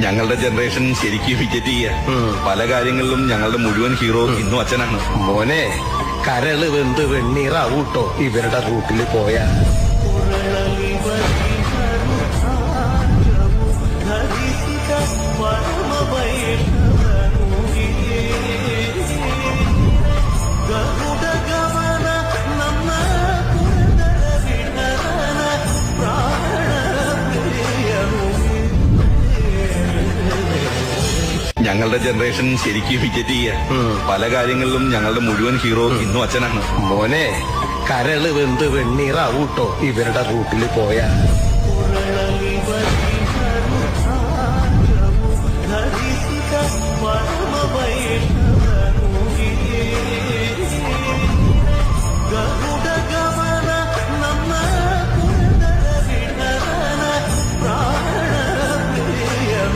ഞങ്ങളുടെ ജനറേഷൻ ശരിക്കും വിക്കറ്റ് ചെയ്യുക. പല കാര്യങ്ങളിലും ഞങ്ങളുടെ മുഴുവൻ ഹീറോ ഇന്നും അച്ഛനാണ്. മോനെ, കരള് വെന്ത് വെണ്ണീറാവൂട്ടോ ഇവരുടെ റൂട്ടിൽ പോയാ. ഞങ്ങളുടെ ജനറേഷൻ ശരിക്കും വിക്കറ്റ് ചെയ്യുക. പല കാര്യങ്ങളിലും ഞങ്ങളുടെ മുഴുവൻ ഹീറോ ഇന്നും അച്ഛനാണ്. മോനെ, കരള് വെന്ത് വെണ്ണീറാവൂട്ടോ ഇവരുടെ റൂട്ടിൽ പോയാ.